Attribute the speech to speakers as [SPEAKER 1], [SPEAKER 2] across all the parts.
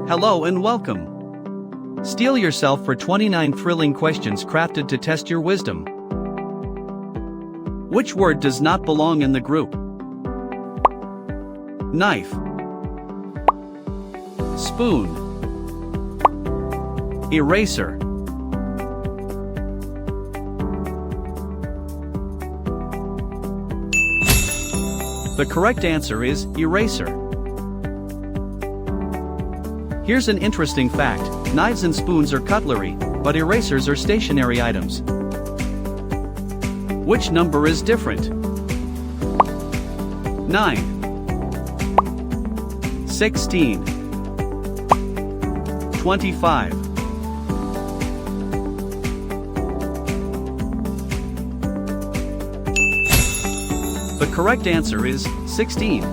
[SPEAKER 1] Hello and welcome. Steel yourself for 29 thrilling questions crafted to test your wisdom. Which word does not belong in the group? Knife, spoon, eraser. The correct answer is eraser. Here's an interesting fact: knives and spoons are cutlery, but erasers are stationary items. Which number is different? 9, 16, 25. The correct answer is 16.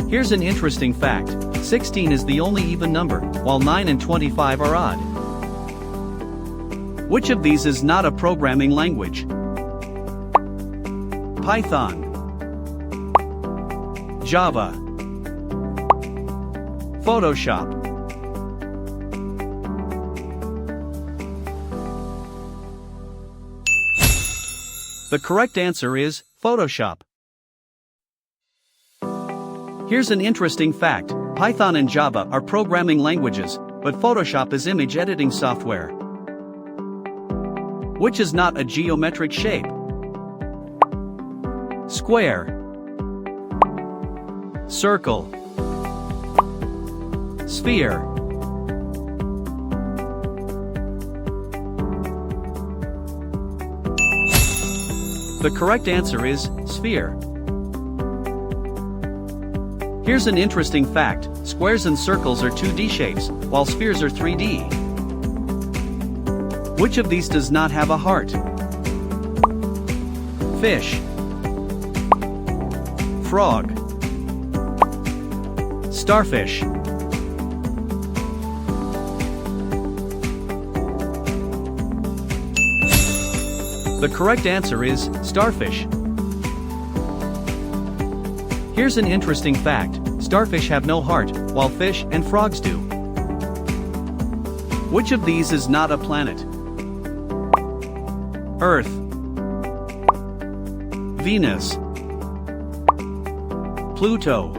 [SPEAKER 1] Here's an interesting fact: 16 is the only even number, while 9 and 25 are odd. Which of these is not a programming language? Python, Java, Photoshop. The correct answer is Photoshop. Here's an interesting fact: Python and Java are programming languages, but Photoshop is image editing software. Which is not a geometric shape? Square, circle, sphere. The correct answer is sphere. Here's an interesting fact: squares and circles are 2D shapes, while spheres are 3D. Which of these does not have a heart? Fish, frog, starfish. The correct answer is starfish. Here's an interesting fact: starfish have no heart, while fish and frogs do. Which of these is not a planet? Earth, Venus, Pluto.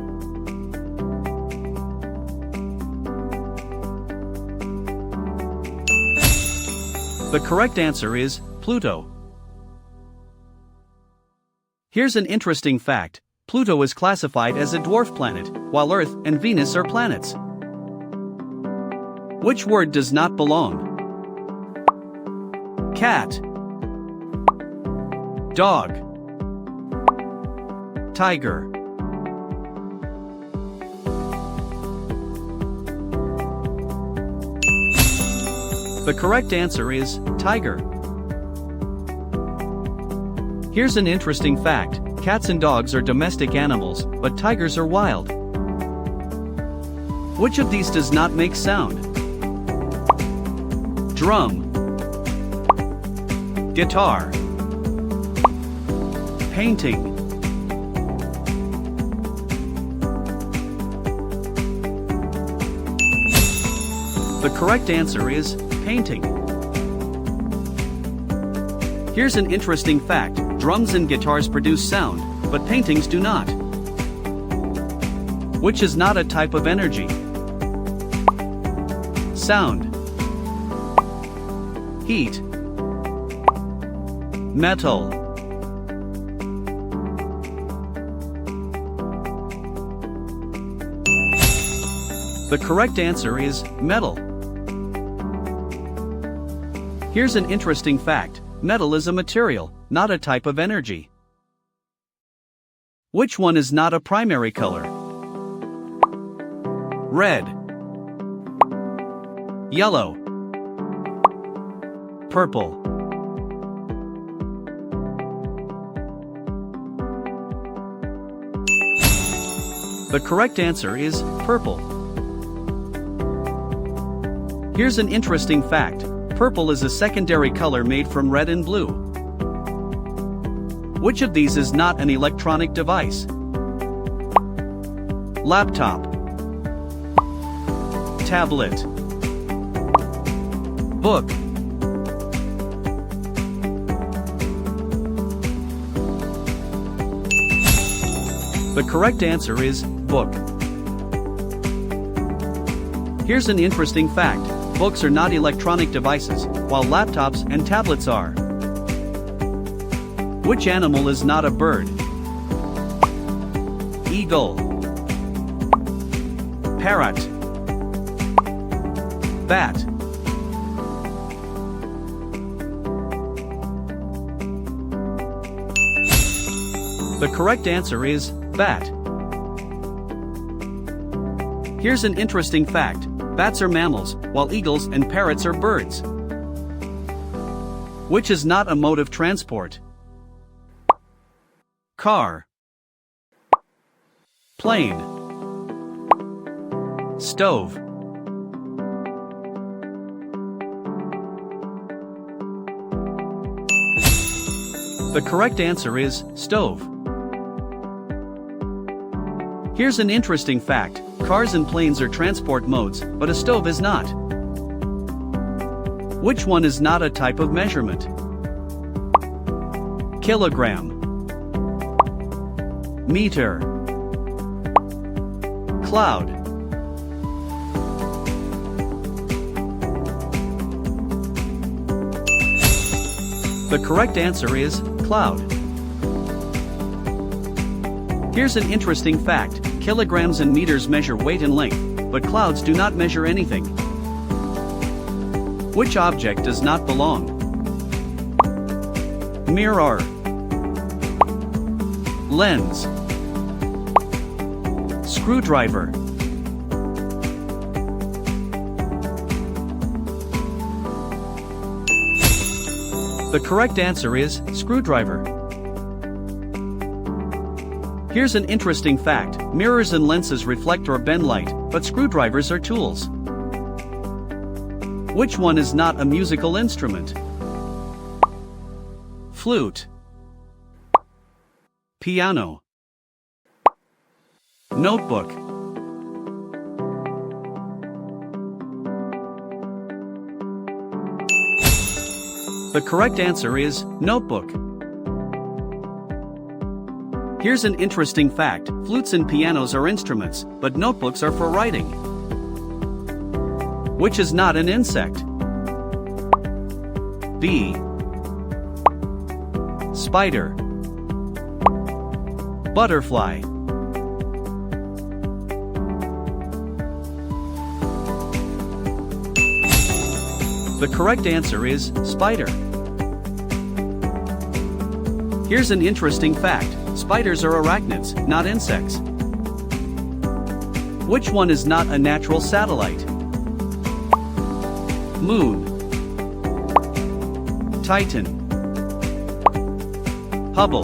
[SPEAKER 1] The correct answer is Pluto. Here's an interesting fact: Pluto is classified as a dwarf planet, while Earth and Venus are planets. Which word does not belong? Cat, dog, tiger. The correct answer is tiger. Here's an interesting fact: cats and dogs are domestic animals, but tigers are wild. Which of these does not make sound? Drum, guitar, painting. The correct answer is painting. Here's an interesting fact: drums and guitars produce sound, but paintings do not. Which is not a type of energy? Sound, heat, metal. The correct answer is metal. Here's an interesting fact: metal is a material, not a type of energy. Which one is not a primary color? Red, yellow, purple. The correct answer is purple. Here's an interesting fact: purple is a secondary color made from red and blue. Which of these is not an electronic device? Laptop, tablet, book. The correct answer is book. Here's an interesting fact. Books are not electronic devices, while laptops and tablets are. Which animal is not a bird? Eagle, parrot, bat. The correct answer is bat. Here's an interesting fact. Bats are mammals, while eagles and parrots are birds. Which is not a mode of transport? Car, plane, stove. The correct answer is stove. Here's an interesting fact. Cars and planes are transport modes, but a stove is not. Which one is not a type of measurement? Kilogram, meter, cloud. The correct answer is cloud. Here's an interesting fact. Kilograms and meters measure weight and length, but clouds do not measure anything. Which object does not belong? Mirror, lens, screwdriver. The correct answer is screwdriver. Here's an interesting fact. Mirrors and lenses reflect or bend light, but screwdrivers are tools. Which one is not a musical instrument? Flute, piano, notebook. The correct answer is notebook. Here's an interesting fact. Flutes and pianos are instruments, but notebooks are for writing. Which is not an insect? Bee, spider, butterfly. The correct answer is spider. Here's an interesting fact. Spiders are arachnids, not insects. Which one is not a natural satellite? Moon, Titan, Hubble.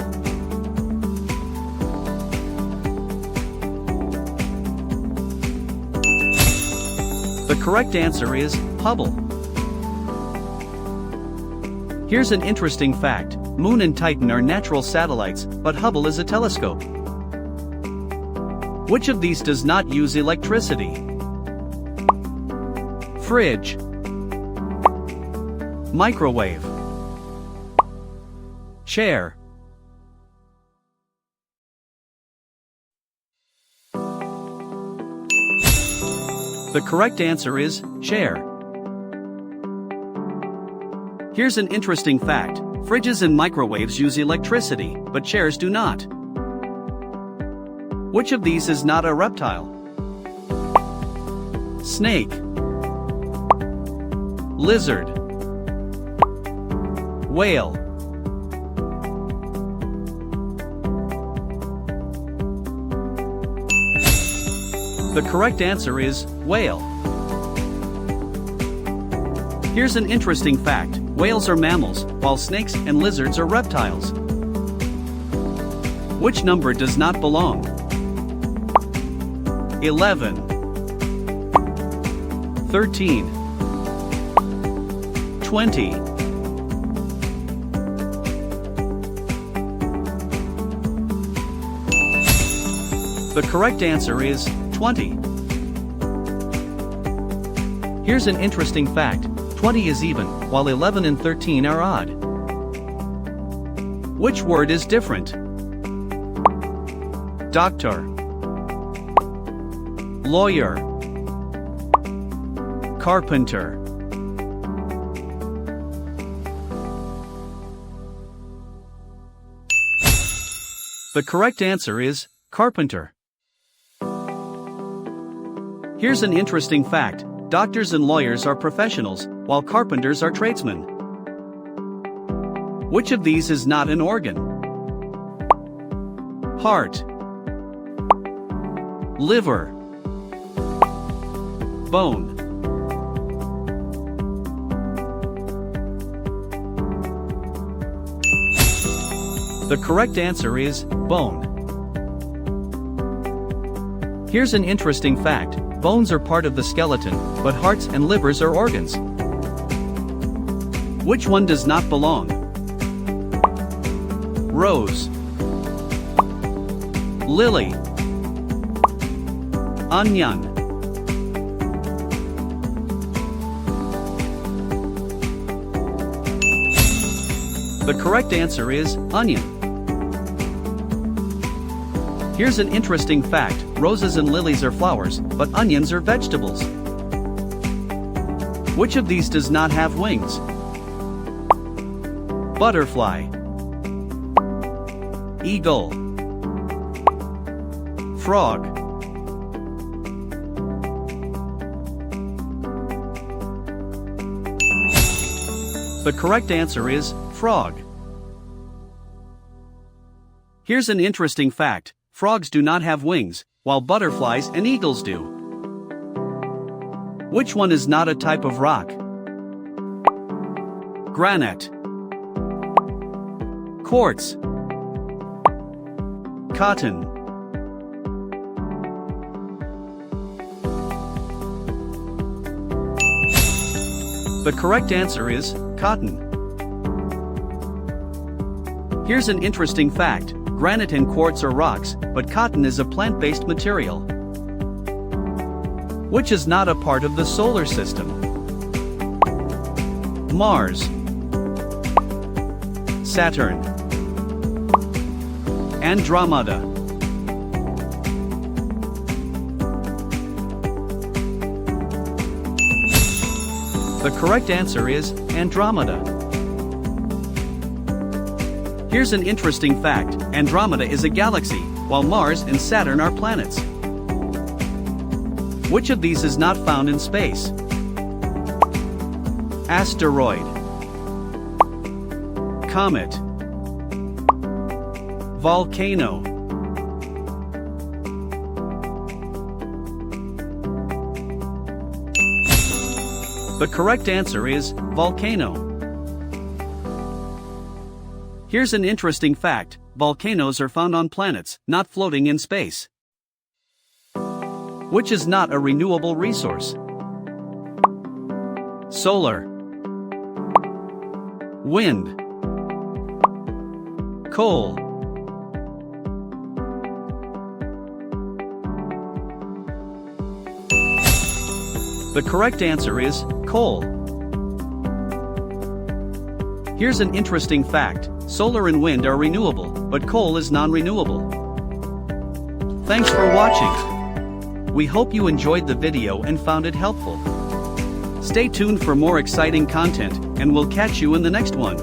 [SPEAKER 1] The correct answer is Hubble. Here's an interesting fact. Moon and Titan are natural satellites, but Hubble is a telescope. Which of these does not use electricity? Fridge, microwave, chair. The correct answer is chair. Here's an interesting fact. Fridges and microwaves use electricity, but chairs do not. Which of these is not a reptile? Snake, lizard, whale. The correct answer is whale. Here's an interesting fact. Whales are mammals, while snakes and lizards are reptiles. Which number does not belong? 11, 13, 20. The correct answer is 20. Here's an interesting fact, 20 is even, while 11 and 13 are odd. Which word is different? Doctor, lawyer, carpenter. The correct answer is carpenter. Here's an interesting fact, doctors and lawyers are professionals, while carpenters are tradesmen. Which of these is not an organ? Heart, liver, bone. The correct answer is bone. Here's an interesting fact, bones are part of the skeleton, but hearts and livers are organs. Which one does not belong? Rose, lily, onion. The correct answer is onion. Here's an interesting fact, roses and lilies are flowers, but onions are vegetables. Which of these does not have wings? Butterfly, eagle, frog. The correct answer is frog. Here's an interesting fact, frogs do not have wings, while butterflies and eagles do. Which one is not a type of rock? Granite, quartz, cotton. The correct answer is cotton. Here's an interesting fact, granite and quartz are rocks, but cotton is a plant-based material. Which is not a part of the solar system? Mars, Saturn, Andromeda. The correct answer is Andromeda. Here's an interesting fact, Andromeda is a galaxy, while Mars and Saturn are planets. Which of these is not found in space? Asteroid, comet, volcano. The correct answer is volcano. Here's an interesting fact, volcanoes are found on planets, not floating in space. Which is not a renewable resource? Solar, wind, coal. The correct answer is coal. Here's an interesting fact, solar and wind are renewable, but coal is non-renewable. Thanks for watching. We hope you enjoyed the video and found it helpful. Stay tuned for more exciting content, and we'll catch you in the next one.